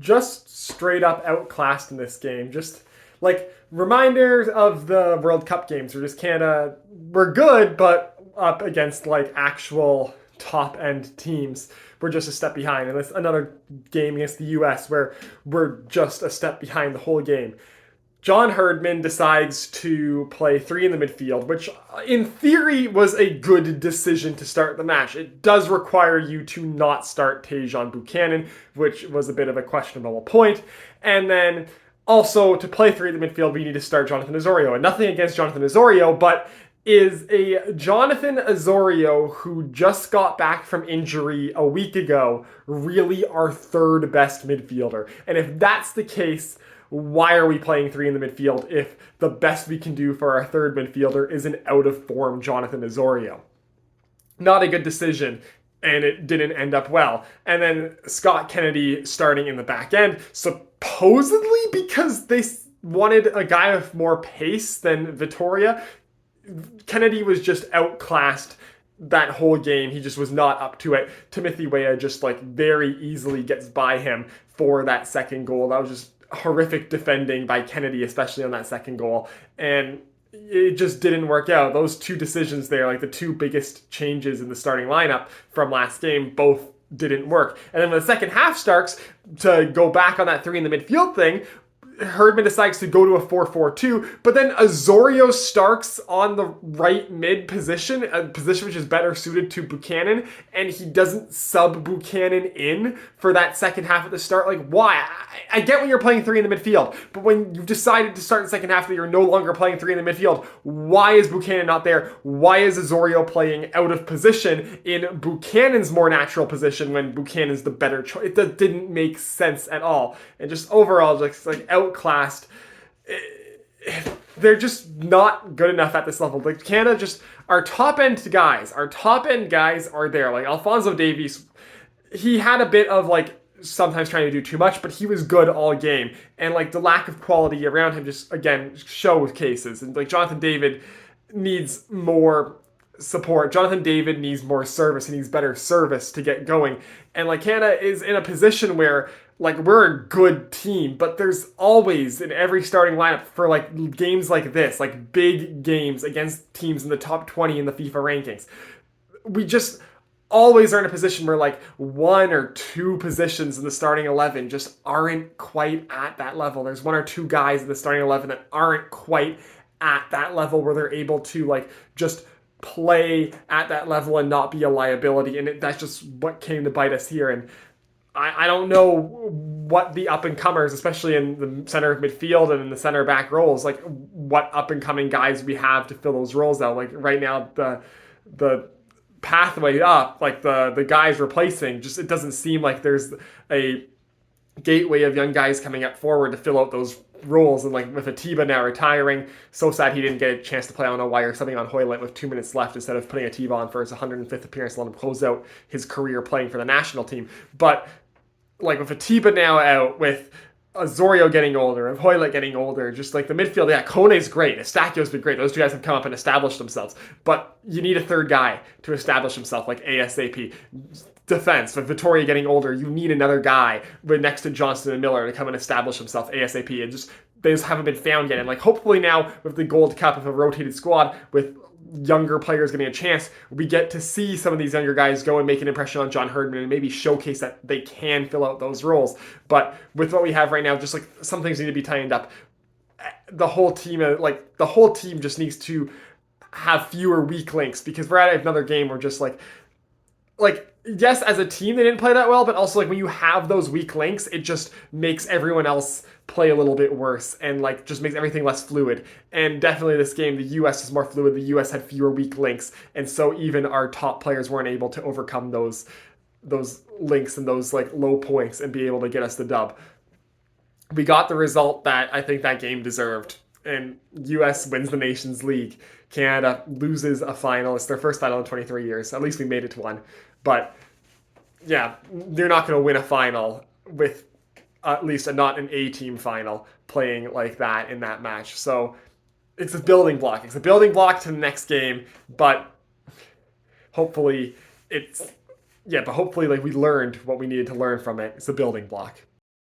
just straight up outclassed in this game. Just like reminders of the World Cup games where just Canada were good, but up against like actual top end teams, we're just a step behind. And it's another game against the US where we're just a step behind the whole game. John Herdman decides to play three in the midfield, which in theory was a good decision to start the match. It does require you to not start Tajon Buchanan, which was a bit of a questionable point. And then also to play three in the midfield, we need to start Jonathan Osorio. And nothing against Jonathan Osorio, but is a Jonathan Osorio who just got back from injury a week ago really our third best midfielder? And if that's the case, why are we playing three in the midfield if the best we can do for our third midfielder is an out-of-form Jonathan Osorio? Not a good decision, and it didn't end up well. And then Scott Kennedy starting in the back end, supposedly because they wanted a guy with more pace than Vitoria. Kennedy was just outclassed that whole game. He just was not up to it. Timothy Weah just like very easily gets by him for that second goal. That was just horrific defending by Kennedy, especially on that second goal. And it just didn't work out. Those two decisions there, like the two biggest changes in the starting lineup from last game, both didn't work. And then when the second half starts, to go back on that three in the midfield thing, Herdman decides to go to a 4-4-2, but then Osorio starts on the right mid position, a position which is better suited to Buchanan, and he doesn't sub Buchanan in for that second half at the start. Like, why? I get when you're playing three in the midfield, but when you've decided to start the second half that you're no longer playing three in the midfield, why is Buchanan not there? Why is Osorio playing out of position in Buchanan's more natural position when Buchanan's the better choice? It didn't make sense at all. And just overall, just like outclassed. They're just not good enough at this level. Like Canada, just our top end guys are there. Like Alphonso Davies, he had a bit of like sometimes trying to do too much, but he was good all game. And like the lack of quality around him just again shows cases. And like Jonathan David needs more support. Jonathan David needs more service. He needs better service to get going. And like Canada is in a position where like we're a good team, but there's always in every starting lineup for like games like this, like big games against teams in the top 20 in the FIFA rankings, we just always are in a position where like one or two positions in the starting 11 just aren't quite at that level. There's one or two guys in the starting 11 that aren't quite at that level where they're able to like just play at that level and not be a liability. And that's just what came to bite us here. And I don't know what the up-and-comers, especially in the center of midfield and in the center back roles, like what up-and-coming guys we have to fill those roles out. Like right now, the pathway up, like the guys replacing, just it doesn't seem like there's a gateway of young guys coming up forward to fill out those roles. And like with Atiba now retiring, so sad he didn't get a chance to play on a wire something on Hoylett with 2 minutes left instead of putting Atiba on for his 105th appearance to let him close out his career playing for the national team. But like with Atiba now out, with Osorio getting older, and Hoylett getting older, just like the midfield, yeah, Kone's great, Estacchio's been great. Those two guys have come up and established themselves. But you need a third guy to establish himself, like ASAP. Defense, with Vitoria getting older, you need another guy next to Johnston and Miller to come and establish himself ASAP. And just they just haven't been found yet. And like hopefully now with the Gold Cup, with a rotated squad, with younger players getting a chance, we get to see some of these younger guys go and make an impression on John Herdman and maybe showcase that they can fill out those roles. But with what we have right now, just like some things need to be tightened up. The whole team just needs to have fewer weak links, because we're at another game where just like yes, as a team they didn't play that well, but also like when you have those weak links, it just makes everyone else play a little bit worse and like just makes everything less fluid. And definitely this game, the US is more fluid. The US had fewer weak links, and so even our top players weren't able to overcome those links and those like low points and be able to get us the dub. We got the result that I think that game deserved, and US wins the Nations League. Canada loses a final. It's their first final in 23 years. At least we made it to one. But yeah, you're not going to win a final with at least not an A-team final playing like that in that match. So it's a building block. It's a building block to the next game, but hopefully like we learned what we needed to learn from it. It's a building block.